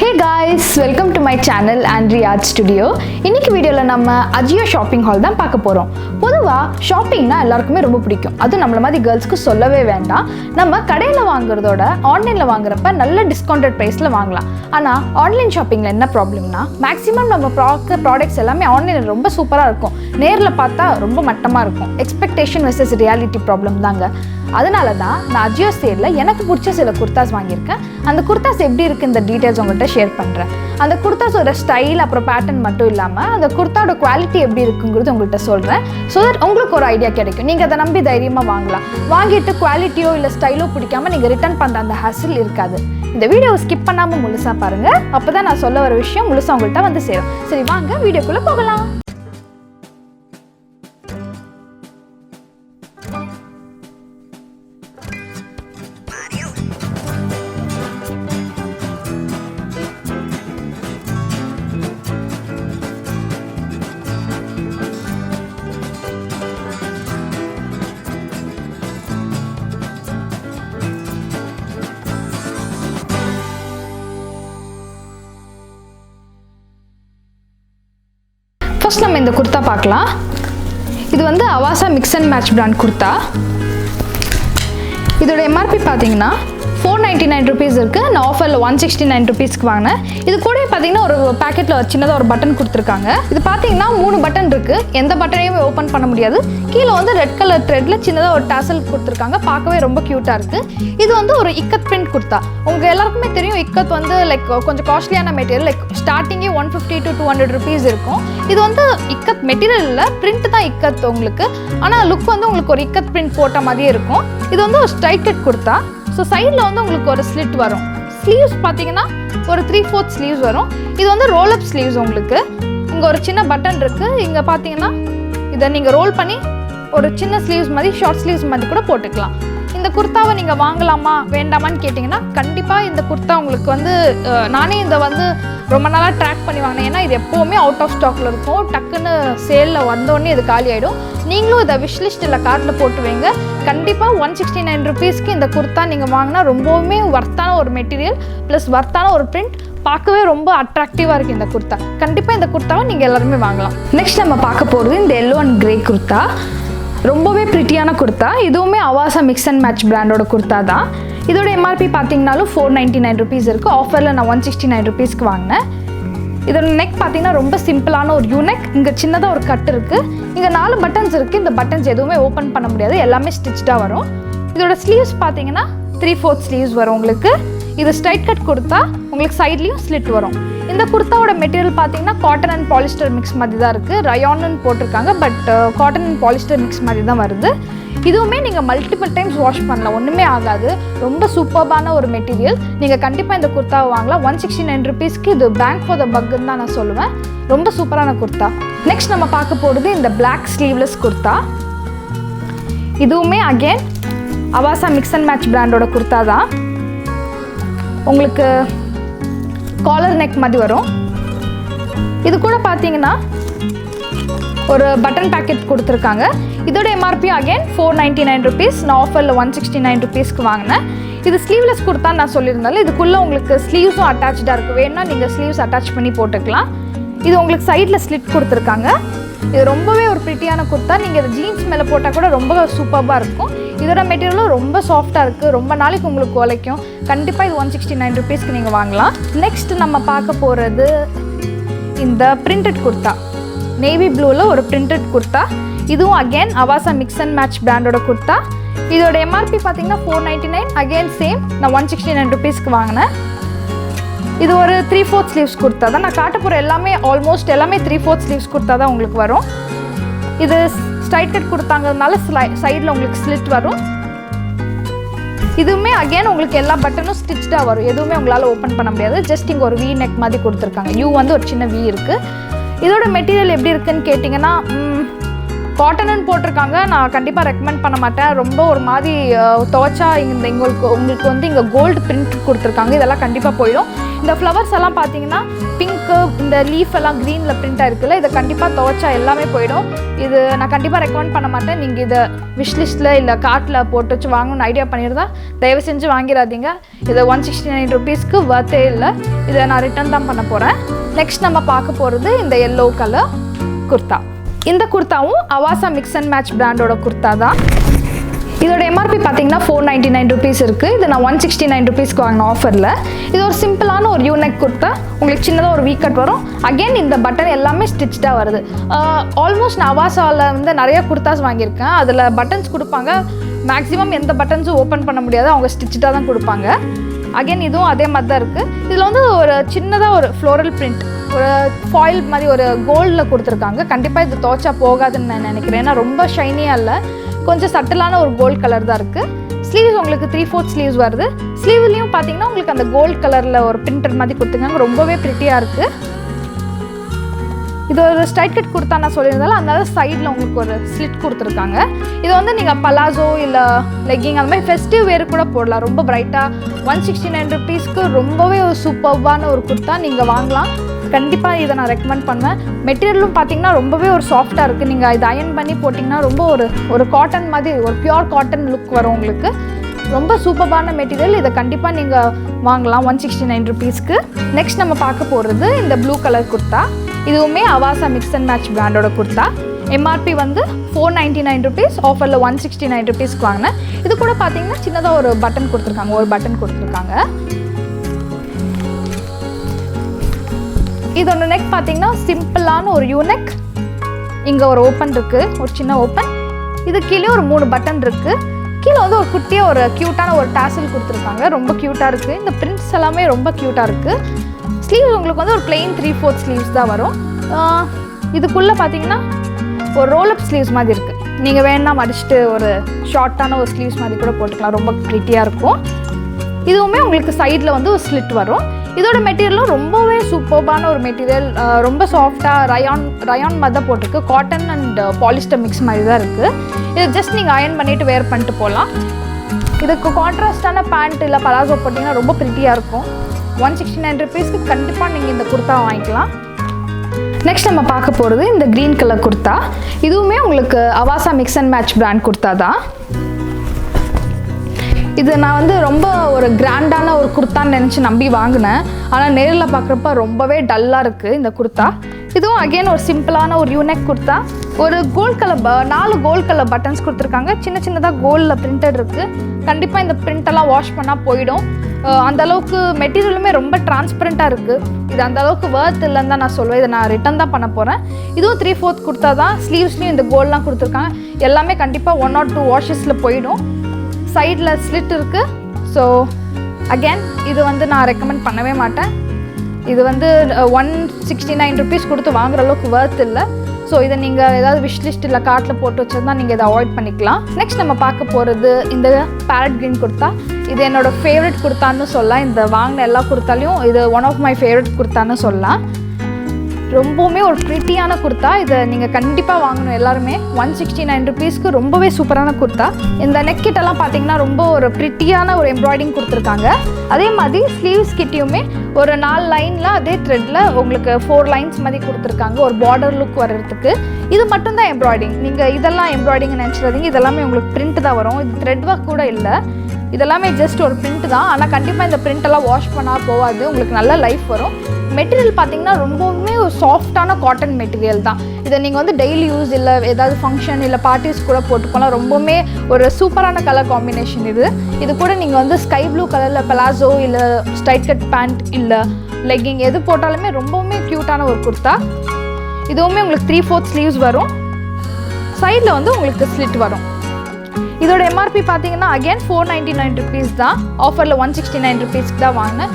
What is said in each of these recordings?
Hey guys, welcome to my channel Anre Art Studio. இன்னைக்கு வீடியோல நம்ம Ajio shopping haul தான் பார்க்க போறோம். பொதுவா ஷாப்பிங்னா எல்லாருக்குமே ரொம்ப பிடிக்கும். அது நம்மள மாதிரி गर्ल्सக்கு சொல்லவே வேண்டாம். நம்ம கடையில வாங்குறதோட ஆன்லைன்ல வாங்குறப்ப நல்ல டிஸ்கவுண்டட் பிரைஸ்ல வாங்கலாம். ஆனா ஆன்லைன் ஷாப்பிங்ல என்ன ப்ராப்ளம்னா மேக்ஸिमम நம்ம ப்ராடக்ட்ஸ் எல்லாமே ஆன்லைன்ல ரொம்ப சூப்பரா இருக்கும். நேர்ல பார்த்தா ரொம்ப மட்டமா இருக்கும். எக்ஸ்பெக்டேஷன் வெர்சஸ் ரியாலிட்டி ப்ராப்ளம் தாங்க. அதனால தான் நான் Ajio சேல்ல எனக்கு பிடிச்ச சில குர்தாஸ் வாங்கியிருக்கேன். அந்த குர்தாஸ் எப்படி இருக்கு இந்த டீடைல்ஸ் உங்கள்கிட்ட ஷேர் பண்ணுறேன். அந்த குர்தாஸோட ஸ்டைல் அப்புறம் பேட்டர்ன் மட்டும் இல்லாமல் அந்த குர்தாவோட குவாலிட்டி எப்படி இருக்குங்கிறது உங்கள்கிட்ட சொல்கிறேன். ஸோ தட் உங்களுக்கு ஒரு ஐடியா கிடைக்கும். நீங்கள் அதை நம்பி தைரியமாக வாங்கலாம். வாங்கிட்டு குவாலிட்டியோ இல்லை ஸ்டைலோ பிடிக்காமல் நீங்கள் ரிட்டர்ன் பண்ணுற அந்த ஹாசில் இருக்காது. இந்த வீடியோவை ஸ்கிப் பண்ணாமல் முழுசாக பாருங்கள். அப்போ தான் நான் சொல்ல வர விஷயம் முழுசாக உங்கள்கிட்ட வந்து சேரும். சரி வாங்க வீடியோக்குள்ளே போகலாம். ஃபர்ஸ்ட் நம்ம இந்த குர்தா பார்க்கலாம். இது வந்து Avaasa mix and match brand kurta. இதோட எம்ஆர்பி பார்த்தீங்கன்னா 499 ருபீஸ் இருக்குது. நான் ஆஃபரில் 169 ருபீஸ்க்கு வாங்கினேன். இது கூட பார்த்தீங்கன்னா ஒரு பேக்கெட்டில் சின்னதாக ஒரு பட்டன் கொடுத்துருக்காங்க. இது பார்த்தீங்கன்னா 3 பட்டன் இருக்குது. எந்த பட்டனையுமே ஓப்பன் பண்ண முடியாது. கீழே வந்து ரெட் கலர் த்ரெட்டில் சின்னதாக ஒரு டாசல் கொடுத்துருக்காங்க. பார்க்கவே ரொம்ப க்யூட்டாக இருக்குது. இது வந்து ஒரு இக்கத் பிரிண்ட் குர்தா. உங்களுக்கு எல்லாருக்குமே தெரியும் இக்கத் வந்து லைக் கொஞ்சம் காஸ்ட்லியான மெட்டீரியல். லைக் ஸ்டார்டிங்கே 150 to 200 ருபீஸ் இருக்கும். இது வந்து இக்கத் மெட்டீரியல் இல்லை, பிரிண்ட் தான் இக்கத் உங்களுக்கு. ஆனால் லுக் வந்து உங்களுக்கு ஒரு இக்கத் பிரிண்ட் போட்ட மாதிரியே இருக்கும். இது வந்து ஒரு ஸ்ட்ரைட் கட் குர்தா. ஸோ சைடில் வந்து உங்களுக்கு ஒரு ஸ்லிட் வரும். ஸ்லீவ்ஸ் பார்த்தீங்கன்னா ஒரு 3/4 ஸ்லீவ்ஸ் வரும். இது வந்து ரோல் அப் ஸ்லீவ்ஸ். உங்களுக்கு இங்கே ஒரு சின்ன பட்டன் இருக்குது. இங்கே பார்த்தீங்கன்னா இதை நீங்கள் ரோல் பண்ணி ஒரு சின்ன ஸ்லீவ்ஸ் மாதிரி ஷார்ட் ஸ்லீவ்ஸ் மாதிரி கூட போட்டுக்கலாம். இந்த குர்தாவை நீங்கள் வாங்கலாமா வேண்டாமான்னு கேட்டிங்கன்னா கண்டிப்பாக இந்த குர்தா உங்களுக்கு வந்து நானே இதை வந்து ரொம்ப நாளாக ட்ராக் பண்ணி வாங்கினேன். ஏன்னா இது எப்போவுமே அவுட் ஆஃப் ஸ்டாக்கில் இருக்கும். டக்குன்னு சேலில் வந்தோடனே இது காலி ஆகிடும். நீங்களும் இதை விஷ்லிஸ்ட் இல்லை கார்ட்டில் போட்டு வைங்க. கண்டிப்பாக 169 ருபீஸ்க்கு இந்த குர்தா நீங்கள் வாங்கினா ரொம்பவுமே வர்த்தான ஒரு மெட்டீரியல் ப்ளஸ் வர்த்தான ஒரு பிரிண்ட். பார்க்கவே ரொம்ப அட்ராக்டிவாக இருக்குது இந்த குர்தா. கண்டிப்பாக இந்த குர்தாவை நீங்கள் எல்லாருமே வாங்கலாம். நெக்ஸ்ட் நம்ம பார்க்க போகிறது இந்த எல்லோ அண்ட் கிரே குர்தா. ரொம்பவே ப்ரிட்டியான குர்தா. இதுவுமே அவாசா மிக்ஸ் அண்ட் மேட்ச் பிராண்டோட குர்தா தான். இதோட எம்ஆர்பி பார்த்தீங்கன்னாலும் 499 ருபீஸ் இருக்குது. ஆஃபரில் நான் 169 ருபீஸ்க்கு வாங்கினேன். இதோட நெக் பார்த்தீங்கன்னா ரொம்ப சிம்பிளான ஒரு யூனெக். இங்கே சின்னதாக ஒரு கட் இருக்குது. இங்கே 4 பட்டன்ஸ் இருக்குது. இந்த பட்டன்ஸ் எதுவுமே ஓப்பன் பண்ண முடியாது. எல்லாமே ஸ்டிச்டாக வரும். இதோட ஸ்லீவ்ஸ் பார்த்தீங்கன்னா 3/4 ஸ்லீவ்ஸ் வரும் உங்களுக்கு. இது ஸ்ட்ரைட் கட் குர்தா. உங்களுக்கு சைட்லேயும் ஸ்லிட் வரும். இந்த குர்தாவோட மெட்டீரியல் பார்த்தீங்கன்னா காட்டன் அண்ட் பாலிஸ்டர் மிக்ஸ் மாதிரி தான் இருக்குது. ரயான்னு போட்டிருக்காங்க. But cotton and polyester mix மாதிரி தான் வருது. இதுவுமே நீங்கள் மல்டிபிள் டைம்ஸ் வாஷ் பண்ணலாம். ஒன்றுமே ஆகாது. ரொம்ப சூப்பர்பான ஒரு மெட்டீரியல். நீங்கள் கண்டிப்பாக இந்த குர்தாவை வாங்கலாம். 169 ருபீஸ்க்கு இது பேங்க் ஃபார் த பக்குன்னு தான் நான் சொல்லுவேன். ரொம்ப சூப்பரான குர்தா. நெக்ஸ்ட் நம்ம பார்க்க போகிறது இந்த பிளாக் ஸ்லீவ்லெஸ் குர்தா. இதுவுமே again Avaasa mix and match பிராண்டோட குர்தா தான். உங்களுக்கு காலர் நெக் மாதிரி வரும். இது கூட பார்த்தீங்கன்னா ஒரு பட்டன் பேக்கெட் கொடுத்துருக்காங்க. இதோட எம்ஆர்பி அகெயின் 499 ருபீஸ். நான் ஆஃபரில் 169 ருபீஸ்க்கு வாங்கினேன். இது ஸ்லீவ்லெஸ் குர்தான்னு நான் சொல்லியிருந்தாலும் இதுக்குள்ளே உங்களுக்கு ஸ்லீவ்ஸும் அட்டாச்சாக இருக்குது. வேணும்னா நீங்கள் ஸ்லீவ்ஸ் அட்டாச் பண்ணி போட்டுக்கலாம். இது உங்களுக்கு சைடில் ஸ்லிட் கொடுத்துருக்காங்க. இது ரொம்பவே ஒரு ப்ரிட்டியான குர்தா. நீங்கள் இது ஜீன்ஸ் மேலே போட்டால் கூட ரொம்ப சூப்பராக இருக்கும். இதோட மெட்டீரியலும் ரொம்ப சாஃப்டாக இருக்குது. ரொம்ப நாளைக்கு உங்களுக்கு உழைக்கும். கண்டிப்பாக இது 169 ருபீஸ்க்கு நீங்கள் வாங்கலாம். நெக்ஸ்ட் நம்ம பார்க்க போகிறது இந்த பிரிண்டட் குர்தா. நேவி ப்ளூவில் ஒரு பிரிண்டட் குர்தா. இதுவும் again Avaasa mix and match பிராண்டோட குர்தா. இதோட எம்ஆர்பி பார்த்தீங்கன்னா 499. அகெயின் சேம் நான் 169 ருபீஸ்க்கு வாங்கினேன். இது ஒரு 3/4 ஸ்லீவ்ஸ் குர்தா தான். நான் காட்ட போகிற எல்லாமே ஆல்மோஸ்ட் எல்லாமே 3/4 ஸ்லீவ்ஸ் குர்தா தான் உங்களுக்கு வரும். இது ஸ்ட்ரைட் கட் கொடுத்தாங்கிறதுனால சைடில் உங்களுக்கு ஸ்லிட் வரும். இதுவுமே அகெயின் உங்களுக்கு எல்லா பட்டனும் ஸ்டிச்டாக வரும். எதுவுமே உங்களால் ஓப்பன் பண்ண முடியாது. ஜஸ்ட் இங்கே ஒரு வி நெக் மாதிரி கொடுத்துருக்காங்க. யூ வந்து ஒரு சின்ன வி இருக்குது. இதோட மெட்டீரியல் எப்படி இருக்குன்னு கேட்டிங்கன்னா காட்டனுன்னு போட்டிருக்காங்க. நான் கண்டிப்பாக ரெக்கமெண்ட் பண்ண மாட்டேன். ரொம்ப ஒரு மாதிரி துவைச்சா உங்களுக்கு வந்து இங்கே கோல்டு பிரிண்ட் கொடுத்துருக்காங்க. இதெல்லாம் கண்டிப்பாக போயிடும். இந்த ஃப்ளவர்ஸ் எல்லாம் பார்த்தீங்கன்னா பிங்க் அளவுக்கு இந்த லீஃப் எல்லாம் க்ரீனில் பிரிண்ட் ஆயிருக்குல்ல, இதை கண்டிப்பாக துவைச்சா எல்லாமே போயிடும். இது நான் கண்டிப்பாக ரெக்கமெண்ட் பண்ண மாட்டேன். நீங்கள் இதை விஷ்லிஸ்ட்டில் இல்லை கார்ட்டில் போட்டு வச்சு வாங்கணும்னு ஐடியா பண்ணியிருந்தா தயவு செஞ்சு வாங்கிடாதீங்க. இதை 169 rupeesக்கு வர்த்தே இல்லை. இதை நான் ரிட்டர்ன் தான் பண்ண போகிறேன். நெக்ஸ்ட் நம்ம பார்க்க போகிறது இந்த எல்லோ கலர் குர்த்தா. இந்த குர்த்தாவும் அவாசா மிக்ஸ் அண்ட் மேட்ச் பிராண்டோட குர்த்தா தான். இதோட எம்ஆர்பி பார்த்தீங்கன்னா 499 rupees இருக்குது. இது நான் 169 rupeesக்கு வாங்கின ஆஃபரில். இது ஒரு சிம்பிளான ஒரு யூனெக் குர்த்தா. உங்களுக்கு சின்னதாக ஒரு வீ கட் வரும். அகெயின் இந்த பட்டன் எல்லாமே ஸ்டிச்டாக வருது. ஆல்மோஸ்ட் நான் அவாசாவில் வந்து நிறைய குர்த்தாஸ் வாங்கியிருக்கேன். அதில் பட்டன்ஸ் கொடுப்பாங்க. மேக்ஸிமம் எந்த பட்டன்ஸும் ஓப்பன் பண்ண முடியாது, அவங்க ஸ்டிச்டாக தான் கொடுப்பாங்க. அகெயின் இதுவும் அதே மாதிரி தான் இருக்குது. இதில் வந்து ஒரு சின்னதாக ஒரு ஃப்ளோரல் பிரிண்ட், ஒரு ஃபாயில் மாதிரி ஒரு கோல்டில் கொடுத்துருக்காங்க. கண்டிப்பாக இது துவைச்சா போகாதுன்னு நான் நினைக்கிறேன். ஏன்னா ரொம்ப ஷைனியாக இல்லை, கொஞ்சம் சட்டிலான ஒரு கோல்டு கலர் தான் இருக்குது. ஸ்லீவ்ஸ் உங்களுக்கு 3/4 ஸ்லீவ்ஸ் வருது. ஸ்லீவ்லேயும் பார்த்தீங்கன்னா உங்களுக்கு அந்த கோல்டு கலரில் ஒரு பிரிண்டட் மாதிரி கொடுத்துருக்காங்க. ரொம்பவே ப்ரிட்டியாக இருக்குது. இது ஒரு ஸ்ட்ரைட் கட் குர்த்தா நான் சொல்லியிருந்தாலும் அதனால சைடில் உங்களுக்கு ஒரு ஸ்லிட் கொடுத்துருக்காங்க. இது வந்து நீங்கள் பலாசோ இல்லை லெக்கிங் அந்த மாதிரி ஃபெஸ்டிவ் வேறு கூட போடலாம். ரொம்ப பிரைட்டாக 169 rupeesக்கு ரொம்பவே ஒரு சூப்பர்வான ஒரு குர்த்தா நீங்கள் வாங்கலாம். கண்டிப்பாக இதை நான் ரெக்கமெண்ட் பண்ணுவேன். மெட்டீரியலும் பார்த்தீங்கன்னா ரொம்பவே ஒரு சாஃப்டாக இருக்குது. நீங்கள் இதை அயன் பண்ணி போட்டிங்கன்னா ரொம்ப ஒரு காட்டன் மாதிரி ஒரு பியூர் காட்டன் லுக் வரும் உங்களுக்கு. ரொம்ப சூப்பர்பான மெட்டீரியல். இதை கண்டிப்பாக நீங்கள் வாங்கலாம் 169 rupeesக்கு. நெக்ஸ்ட் நம்ம பார்க்க போகிறது இந்த ப்ளூ கலர் குர்த்தா. இதுவுமே அவாசா மிக்ஸ் அண்ட் மேட்ச் பிராண்டோட குர்த்தா. எம்ஆர்பி வந்து 499 rupees, ஆஃபரில் 169 rupeesக்கு வாங்கினேன். இது கூட பார்த்தீங்கன்னா சின்னதாக ஒரு பட்டன் கொடுத்துருக்காங்க, ஒரு பட்டன் கொடுத்துருக்காங்க. இதோட நெக் பார்த்தீங்கன்னா சிம்பிளான ஒரு யூனெக். இங்கே ஒரு ஓப்பன் இருக்குது, ஒரு சின்ன ஓப்பன். இது கீழே ஒரு 3 பட்டன் இருக்குது. கீழே வந்து ஒரு குட்டியாக ஒரு க்யூட்டான ஒரு டாசல் கொடுத்துருக்காங்க. ரொம்ப க்யூட்டாக இருக்குது. இந்த பிரிண்ட்ஸ் எல்லாமே ரொம்ப க்யூட்டாக இருக்குது. ஸ்லீவ்ஸ் உங்களுக்கு வந்து ஒரு பிளெயின் 3/4 ஸ்லீவ்ஸ் தான் வரும். இதுக்குள்ளே பார்த்தீங்கன்னா ஒரு ரோலப் ஸ்லீவ்ஸ் மாதிரி இருக்குது. நீங்கள் வேணா மடிச்சுட்டு ஒரு ஷார்ட்டான ஒரு ஸ்லீவ்ஸ் மாதிரி கூட போட்டுக்கலாம். ரொம்ப ப்ரிட்டியாக இருக்கும். இதுவுமே உங்களுக்கு சைடில் வந்து ஒரு ஸ்லிட் வரும். இதோட மெட்டீரியலும் ரொம்பவே சூப்பர்பான ஒரு மெட்டீரியல். ரொம்ப சாஃப்டாக ரயான் மாதிரி தான் போட்டிருக்கு. காட்டன் அண்ட் பாலிஸ்டர் மிக்ஸ் மாதிரி தான் இருக்குது. இது ஜஸ்ட் நீங்கள் அயன் பண்ணிவிட்டு வேர் பண்ணிட்டு போகலாம். இதுக்கு கான்ட்ராஸ்டான பேண்ட் இல்லை பலாசோ போட்டிங்கன்னா ரொம்ப ப்ரிட்டியாக இருக்கும். 169 rupeesக்கு கண்டிப்பாக நீங்கள் இந்த குர்த்தா வாங்கிக்கலாம். நெக்ஸ்ட் நம்ம பார்க்க போகிறது இந்த க்ரீன் கலர் குர்த்தா. இதுவுமே உங்களுக்கு Avaasa mix and match brand kurta தான். இது நான் வந்து ரொம்ப ஒரு கிராண்டான ஒரு குர்த்தான்னு நினச்சி நம்பி வாங்கினேன். ஆனால் நேரில் பார்க்குறப்ப ரொம்பவே டல்லாக இருக்குது இந்த குர்த்தா. இதுவும் அகெயின் ஒரு சிம்பிளான ஒரு யூனெக் குர்த்தா. ஒரு gold colour 4 gold colour buttons கொடுத்துருக்காங்க. சின்ன சின்னதாக கோல்டில் பிரிண்டட் இருக்குது. கண்டிப்பாக இந்த பிரிண்டெல்லாம் வாஷ் பண்ணால் போயிடும். அந்தளவுக்கு மெட்டீரியலுமே ரொம்ப டிரான்ஸ்பரண்ட்டாக இருக்குது. இது அந்தளவுக்கு வர்த் இல்லைன்னு தான் நான் சொல்லுவேன். இதை நான் ரிட்டன் தான் பண்ண போகிறேன். இதுவும் 3/4 குர்த்தா தான். ஸ்லீவ்ஸ்லேயும் இந்த கோல்ட்லாம் கொடுத்துருக்காங்க. எல்லாமே கண்டிப்பாக 1 or 2 வாஷஸில் போயிடும். சைடில் ஸ்லிட் இருக்குது. ஸோ அகேன் இது வந்து நான் ரெக்கமெண்ட் பண்ணவே மாட்டேன். இது வந்து 169 rupees கொடுத்து வாங்குற அளவுக்கு வர்த் இல்லை. ஸோ இதை நீங்கள் ஏதாவது விஷ்லிஸ்ட் இல்லை கார்ட்டில் போட்டு வச்சுருந்தா நீங்கள் இதை அவாய்ட் பண்ணிக்கலாம். நெக்ஸ்ட் நம்ம பார்க்க போகிறது இந்த பேரட் க்ரீன் குர்த்தா. இது என்னோடய ஃபேவரட் குர்த்தான்னு சொல்லலாம். இந்த வாங்கின எல்லா குர்த்தாலையும் இது ஒன் ஆஃப் மை ஃபேவரட் குர்த்தான்னு சொல்லலாம். ரொம்பவுமே ஒரு ப்ரிட்டியான குர்த்தா. இதை நீங்கள் கண்டிப்பாக வாங்கணும் எல்லாருமே. 169 rupeesக்கு ரொம்பவே சூப்பரான குர்த்தா. இந்த நெக் கிட்டெல்லாம் பார்த்தீங்கன்னா ரொம்ப ஒரு ப்ரிட்டியான ஒரு எம்ப்ராய்டிங் கொடுத்துருக்காங்க. அதே மாதிரி ஸ்லீவ்ஸ் கிட்டையுமே ஒரு 4 லைனில் அதே த்ரெட்டில் உங்களுக்கு 4 lines மாதிரி கொடுத்துருக்காங்க, ஒரு பார்டர் லுக் வர்றதுக்கு. இது மட்டும்தான் எம்ப்ராய்டிங். நீங்கள் இதெல்லாம் எம்ப்ராய்டிங் நினச்சிடாதீங்க. இதெல்லாமே உங்களுக்கு பிரிண்ட் தான் வரும். இது த்ரெட் ஒர்க் கூட இல்லை. இதெல்லாமே ஜஸ்ட் ஒரு பிரிண்ட் தான். ஆனால் கண்டிப்பாக இந்த பிரிண்டெல்லாம் வாஷ் பண்ணால் போகாது. உங்களுக்கு நல்ல லைஃப் வரும். மெட்டீரியல் பார்த்தீங்கன்னா ரொம்பவுமே ஒரு சாஃப்டான காட்டன் மெட்டீரியல் தான். இதை நீங்கள் வந்து டெய்லி யூஸ் இல்லை ஏதாவது ஃபங்க்ஷன் இல்லை பார்ட்டிஸ் கூட போட்டுக்கலாம். ரொம்பவுமே ஒரு சூப்பரான கலர் காம்பினேஷன் இது. இது கூட நீங்கள் வந்து ஸ்கை ப்ளூ கலரில் பலாசோ இல்லை ஸ்ட்ரைட் கட் பேண்ட் இல்லை லெக்கிங் எது போட்டாலுமே ரொம்பவுமே க்யூட்டான ஒரு குர்த்தா. இதுவுமே உங்களுக்கு 3/4 ஸ்லீவ்ஸ் வரும். சைடில் வந்து உங்களுக்கு ஸ்லிட் வரும். இதோட எம்ஆர்பி பார்த்தீங்கன்னா அகேன் 499 rupees தான். ஆஃபரில் 169 rupeesக்கு தான் வாங்கினேன்.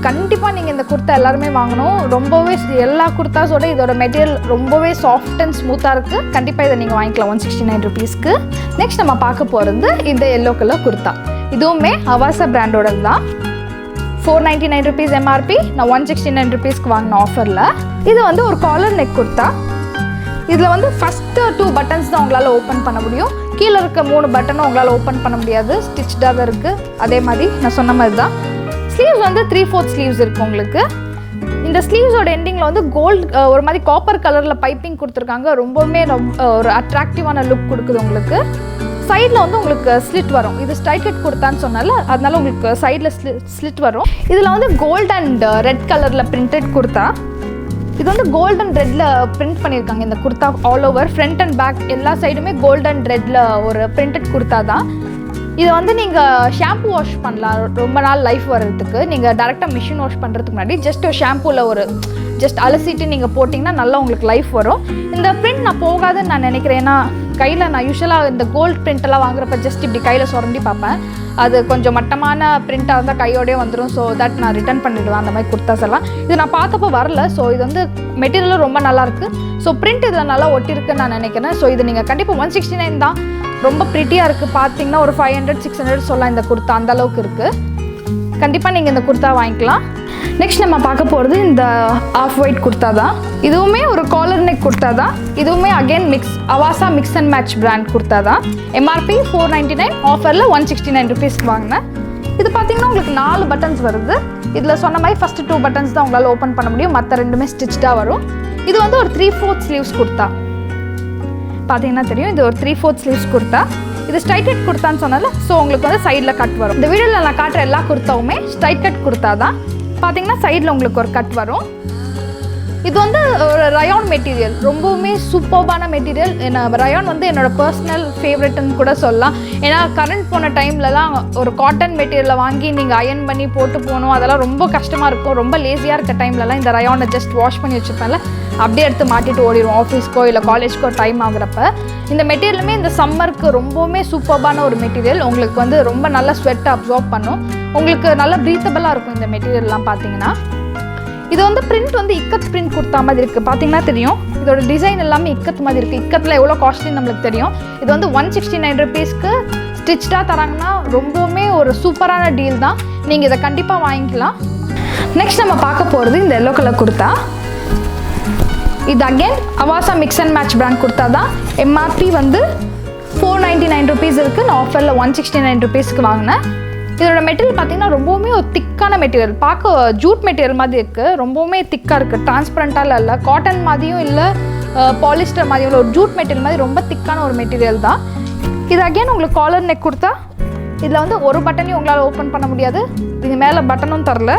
கண்டிப்பாக நீங்கள் இந்த குர்த்தா எல்லாருமே வாங்கணும். ரொம்பவே எல்லா குர்த்தாஸோட இதோட மெட்டீரியல் ரொம்பவே சாஃப்ட் அண்ட் ஸ்மூத்தாக இருக்குது. கண்டிப்பாக இதை நீங்கள் வாங்கிக்கலாம் 169 rupeesக்கு. நெக்ஸ்ட் நம்ம பார்க்க போகிறது இந்த எல்லோ கலர் குர்த்தா. இதுவுமே அவாசா பிராண்டோடது தான். 499 rupees எம்ஆர்பி. நான் 169 rupeesக்கு வாங்கின ஆஃபரில். இது வந்து ஒரு காலர் நெக் குர்த்தா. இதில் வந்து ஃபஸ்ட்டு 2 buttons தான் உங்களால் ஓப்பன் பண்ண முடியும். கீழே இருக்க 3 பட்டனும் உங்களால் ஓப்பன் பண்ண முடியாது. ஸ்டிச்டாக தான் இருக்குது. அதே மாதிரி நான் சொன்ன மாதிரி தான். ஸ்லீவ்ஸ் வந்து 3/4 ஸ்லீவ்ஸ் இருக்குது உங்களுக்கு. இந்த ஸ்லீவ்ஸோட எண்டிங்கில் வந்து கோல்டு ஒரு மாதிரி காப்பர் கலரில் பைப்பிங் கொடுத்துருக்காங்க. ரொம்பவுமே ஒரு அட்ராக்டிவான லுக் கொடுக்குது உங்களுக்கு. சைடில் வந்து உங்களுக்கு ஸ்லிட் வரும். இது ஸ்ட்ரைட் கட் குர்த்தான்னு சொன்னால அதனால உங்களுக்கு சைடில் ஸ்லிட் வரும். இதில் வந்து கோல்ட் அண்ட் ரெட் கலரில் பிரிண்டட் குர்த்தா. இது வந்து கோல்ட் அண்ட் ரெட்டில் பிரிண்ட் பண்ணியிருக்காங்க இந்த kurta all over. Front and back எல்லா சைடுமே கோல்ட் அண்ட் ரெட்டில் ஒரு பிரிண்டட் குர்த்தா தான். இதை வந்து நீங்கள் ஷாம்பு வாஷ் பண்ணலாம் ரொம்ப நாள் லைஃப் வர்றதுக்கு. நீங்கள் டேரெக்டாக மிஷின் வாஷ் பண்ணுறதுக்கு முன்னாடி ஜஸ்ட் ஒரு ஷாம்பூவில் ஜஸ்ட் அலசிட்டு நீங்கள் போட்டிங்கன்னா நல்லா உங்களுக்கு லைஃப் வரும். இந்த பிரிண்ட் நான் போகாதுன்னு நான் நினைக்கிறேன். ஏன்னா கையில் நான் யூஸ்வலாக இந்த கோல்ட் பிரிண்டெல்லாம் வாங்குறப்ப ஜஸ்ட் இப்படி கையில் சுரண்டி பார்ப்பேன். அது கொஞ்சம் மட்டமான பிரிண்ட்டாக இருந்தால் கையோடய வந்துடும். ஸோ தட் நான் ரிட்டர்ன் பண்ணிவிடுவேன் அந்த மாதிரி குர்த்தாஸ் எல்லாம். இது நான் பார்த்தப்போ வரல. ஸோ இது வந்து மெட்டீரியலும் ரொம்ப நல்லாயிருக்கு. ஸோ பிரிண்ட் இதில் நல்லா ஒட்டியிருக்குன்னு நான் நினைக்கிறேன். ஸோ இது நீங்கள் கண்டிப்பாக 169 தான். ரொம்ப ப்ரிட்டியாக இருக்குது. பார்த்தீங்கன்னா ஒரு 500-600 சொல்லலாம் இந்த குர்த்தா, அந்தளவுக்கு இருக்குது. கண்டிப்பாக நீங்கள் இந்த குர்த்தா வாங்கிக்கலாம். நெக்ஸ்ட் நம்ம பார்க்க போகிறது இந்த ஆஃப் ஒயிட் குர்த்தா தான். இதுவுமே ஒரு காலர் நெக் குர்த்தா தான். இதுவுமே again Avaasa mix and match brand kurta தான். எம்ஆர்பி 499, ஆஃபரில் 169 ருபீஸ்க்கு வாங்கினேன். இது பார்த்தீங்கன்னா உங்களுக்கு 4 பட்டன்ஸ் வருது. இதில் சொன்ன மாதிரி ஃபஸ்ட்டு 2 பட்டன்ஸ் தான் உங்களால் ஓப்பன் பண்ண முடியும். மற்ற 2மே ஸ்டிச்டாக வரும். இது வந்து ஒரு 3/4 ஸ்லீவ்ஸ் குர்த்தா. பார்த்தீங்கன்னா தெரியும், இது ஒரு 3/4 ஸ்லீவ்ஸ் குர்த்தா. இது ஸ்ட்ரைட் கட் குர்த்தான்னு சொன்னால ஸோ உங்களுக்கு வந்து சைடில் கட் வரும். இந்த வீடியோவில் நான் காட்டுற எல்லா குர்த்தாவுமே ஸ்ட்ரைட் கட் குர்த்தா தான். பார்த்தீங்கன்னா சைடில் உங்களுக்கு ஒரு கட் வரும். இது வந்து ஒரு ரயான் மெட்டீரியல், ரொம்பவுமே சூப்பர்பான மெட்டீரியல். ரயான் வந்து என்னோட பர்சனல் ஃபேவரெட்னு கூட சொல்லலாம். ஏன்னா கரண்ட் போன டைம்லலாம் ஒரு காட்டன் மெட்டீரியலை வாங்கி நீங்கள் அயன் பண்ணி போட்டு போகணும், அதெல்லாம் ரொம்ப கஷ்டமாக இருக்கும். ரொம்ப லேசியாக இருக்க டைம்லலாம் இந்த ரயானை ஜஸ்ட் வாஷ் பண்ணி வச்சுருப்பேன்ல, அப்படியே எடுத்து மாட்டிட்டு ஓடிடுவோம் ஆஃபீஸ்க்கோ இல்லை காலேஜ்க்கோ டைம் ஆகுறப்ப. இந்த மெட்டீரியலுமே இந்த சம்மருக்கு ரொம்பவுமே சூப்பர்பான ஒரு மெட்டீரியல். உங்களுக்கு வந்து ரொம்ப நல்ல ஸ்வெட்டை அப்சார்ப் பண்ணும். உங்களுக்கு நல்ல ப்ரீத்தபிளாக இருக்கும் இந்த மெட்டீரியல்லாம் பார்த்தீங்கன்னா. இது வந்து பிரிண்ட் வந்து இக்கத் பிரிண்ட் குர்த்தா மாதிரி இருக்குது. பார்த்தீங்கன்னா தெரியும், இதோட டிசைன் எல்லாமே இக்கத் மாதிரி இருக்குது. இக்கத்தில் எவ்வளோ காஸ்ட்லின்னு நம்மளுக்கு தெரியும். இது வந்து 169 ருபீஸ்க்கு ஸ்டிச்டாக தராங்கன்னா ரொம்பவுமே ஒரு சூப்பரான டீல் தான். நீங்கள் இதை கண்டிப்பாக வாங்கிக்கலாம். நெக்ஸ்ட் நம்ம பார்க்க போகிறது இந்த எல்லோ கலர் குர்த்தா. இது again Avaasa mix and match brand kurta தான். எம்ஆர்பி வந்து 499 ருபீஸ் இருக்குது. நான் ஆஃபரில் 169 ருபீஸ்க்கு வாங்கினேன். இதோட மெட்டீரியல் பார்த்தீங்கன்னா ரொம்பவுமே ஒரு திக்கான மெட்டீரியல். பார்க்க ஜூட் மெட்டீரியல் மாதிரி இருக்குது. ரொம்பவுமே திக்காக இருக்குது. டிரான்ஸ்பரண்ட்டாக இல்லை, காட்டன் மாதிரியும் இல்லை, பாலிஸ்டர் மாதிரியும் இல்லை, ஒரு ஜூட் மெட்டீரியல் மாதிரி ரொம்ப திக்கான ஒரு மெட்டீரியல் தான். இது அகெயின் உங்களுக்கு காலர் நெக் குர்த்தா. இதில் வந்து ஒரு பட்டனையும் உங்களால் ஓப்பன் பண்ண முடியாது. இது மேலே பட்டனும் தரல.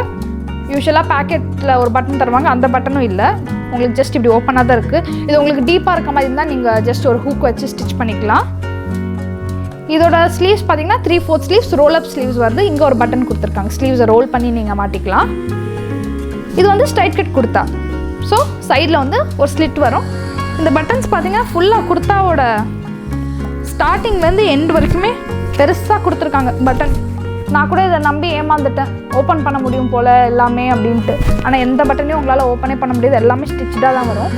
யூஸ்வலாக பேக்கெட்டில் ஒரு பட்டன் தருவாங்க, அந்த பட்டனும் இல்லை. உங்களுக்கு ஜஸ்ட் இப்படி ஓப்பனாக தான் இருக்குது. இது உங்களுக்கு டீப்பாக இருக்க மாதிரி இருந்தால் நீங்கள் ஜஸ்ட் ஒரு ஹூக் வச்சு ஸ்டிச் பண்ணிக்கலாம். இதோட ஸ்லீவ்ஸ் பார்த்தீங்கன்னா 3/4 ஸ்லீவ்ஸ் ரோல் அப் ஸ்லீவ்ஸ் வருது. இங்கே ஒரு பட்டன் கொடுத்துருக்காங்க, ஸ்லீவ்ஸை ரோல் பண்ணி நீங்கள் மாட்டிக்கலாம். இது வந்து ஸ்ட்ரைட் கட் குர்த்தா. ஸோ சைடில் வந்து ஒரு ஸ்லிட் வரும். இந்த பட்டன்ஸ் பார்த்தீங்கன்னா ஃபுல்லாக குர்த்தாவோட ஸ்டார்டிங்லேருந்து எண்ட் வரைக்குமே பெருசாக கொடுத்துருக்காங்க பட்டன். நான் கூட இதை நம்பி ஏமாந்துட்டேன், ஓப்பன் பண்ண முடியும் போல் எல்லாமே அப்படின்ட்டு. ஆனால் எந்த பட்டனையும் உங்களால் ஓப்பனே பண்ண முடியாது, எல்லாமே ஸ்டிச்சாக தான் வரும்.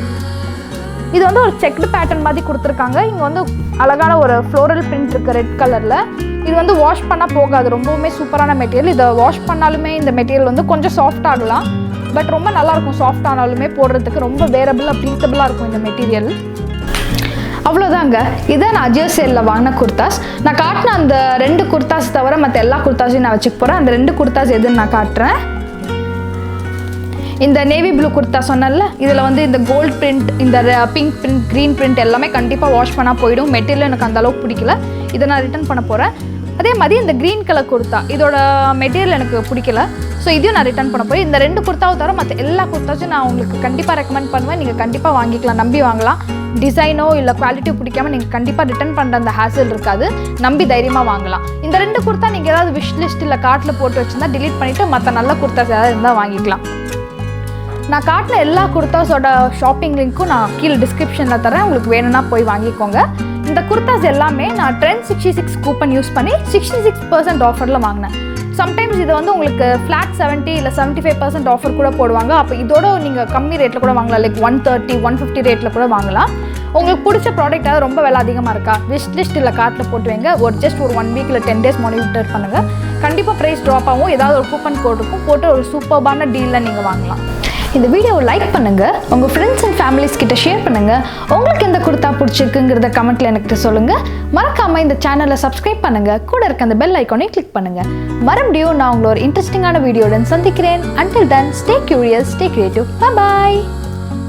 இது வந்து ஒரு செக்டு பேட்டர்ன் மாதிரி கொடுத்துருக்காங்க. இங்கே வந்து அழகான ஒரு ஃப்ளோரல் பிரிண்ட் இருக்குது ரெட் கலரில். இது வந்து வாஷ் பண்ணால் போகாது, ரொம்பவுமே சூப்பரான மெட்டீரியல். இதை வாஷ் பண்ணாலுமே இந்த மெட்டீரியல் வந்து கொஞ்சம் சாஃப்ட் ஆகலாம், பட் ரொம்ப நல்லாயிருக்கும். சாஃப்ட் ஆனாலுமே போடுறதுக்கு ரொம்ப வேரபிளாக ப்ரீத்தபிளாக இருக்கும் இந்த மெட்டீரியல். அவ்வளோதாங்க. இதை நான் அஜியோ சேலில் வாங்கின குர்த்தாஸ். நான் காட்டின அந்த 2 குர்த்தாஸ் தவிர மற்ற எல்லா குர்த்தாஸையும் நான் வச்சுக்க போகிறேன். அந்த 2 குர்த்தாஸ் எதுன்னு நான் காட்டுறேன். இந்த நேவி ப்ளூ குர்த்தா சொன்னல, இதில் வந்து இந்த கோல்ட் பிரிண்ட், இந்த பிங்க் பிரிண்ட், க்ரீன் பிரிண்ட் எல்லாமே கண்டிப்பாக வாஷ் பண்ணால் போயிடும். மெட்டீரியல் எனக்கு அந்தளவுக்கு பிடிக்கல, இதை நான் ரிட்டர்ன் பண்ண போகிறேன். அதே மாதிரி இந்த க்ரீன் கலர் குர்த்தா, இதோட மெட்டீரியல் எனக்கு பிடிக்கல, ஸோ இதையும் நான் ரிட்டர்ன் பண்ண போகிறேன். இந்த 2 குர்த்தாவை தவிர மற்ற எல்லா குர்த்தாஸும் நான் உங்களுக்கு கண்டிப்பாக ரெக்கமெண்ட் பண்ணுவேன். நீங்கள் கண்டிப்பாக வாங்கிக்கலாம், நம்பி வாங்கலாம். டிசைனோ இல்லை குவாலிட்டியோ பிடிக்காம நீங்கள் கண்டிப்பாக ரிட்டர்ன் பண்ணுற அந்த ஹேசல் இருக்காது, நம்பி தைரியமாக வாங்கலாம். இந்த 2 குர்த்தா நீங்கள் ஏதாவது விஷ் லிஸ்ட் இல்லை கார்ட்டில் போட்டு வச்சுருந்தா டிலீட் பண்ணிவிட்டு மற்ற நல்ல குர்த்தாஸ் ஏதாவது இருந்தால் வாங்கிக்கலாம். நான் காட்டின எல்லா குர்த்தாஸோட ஷாப்பிங் லிங்க்கும் நான் கீழே டிஸ்கிரிப்ஷனில் தரேன், உங்களுக்கு வேணும்னா போய் வாங்கிக்கோங்க. இந்த குர்த்தாஸ் எல்லாமே நான் Trend 66 கூப்பன் யூஸ் பண்ணி 66% ஆஃபரில் வாங்கினேன். சம்டைம்ஸ் இது வந்து உங்களுக்கு ஃப்ளாட் 70 இல்லை 75% ஆஃபர் கூட போடுவாங்க. அப்போ இதோட நீங்கள் கம்மி ரேட்டில் கூட வாங்கலாம், லைக் 130, 150 ரேட்டில் கூட வாங்கலாம். உங்களுக்கு பிடிச்ச ப்ராடக்ட் ஏதாவது ரொம்ப விலை அதிகமாக இருக்கா, விஷ் லிஸ்ட் இல்லை கார்ட்டில் போட்டு வைங்க. ஜஸ்ட் ஒரு 1 வீக் இல்லை 10 days மானிட்டர் பண்ணுங்கள். கண்டிப்பாக ப்ரைஸ் ட்ராப் ஆகும். ஏதாவது ஒரு கூப்பன் கோட் இருக்கும், போட்டு ஒரு சூப்பர்பான டீலில் நீங்கள் வாங்கலாம். இந்த வீடியோவை லைக் பண்ணுங்க, உங்க ஃப்ரெண்ட்ஸ் அண்ட் ஃபேமிலிஸ் கிட்ட ஷேர் பண்ணுங்க. உங்களுக்கு எந்த குர்தா பிடிச்சிருக்குங்கிறத கமெண்ட்ல எனக்கு சொல்லுங்க. மறக்காம இந்த சேனலை சப்ஸ்கிரைப் பண்ணுங்க, கூட இருக்க அந்த பெல் ஐகானை கிளிக் பண்ணுங்க. மறுபடியும் நான் உங்களை ஒரு இன்ட்ரெஸ்டிங்கான வீடியோடன் சந்திக்கிறேன். Until then, stay curious, stay creative. Bye bye.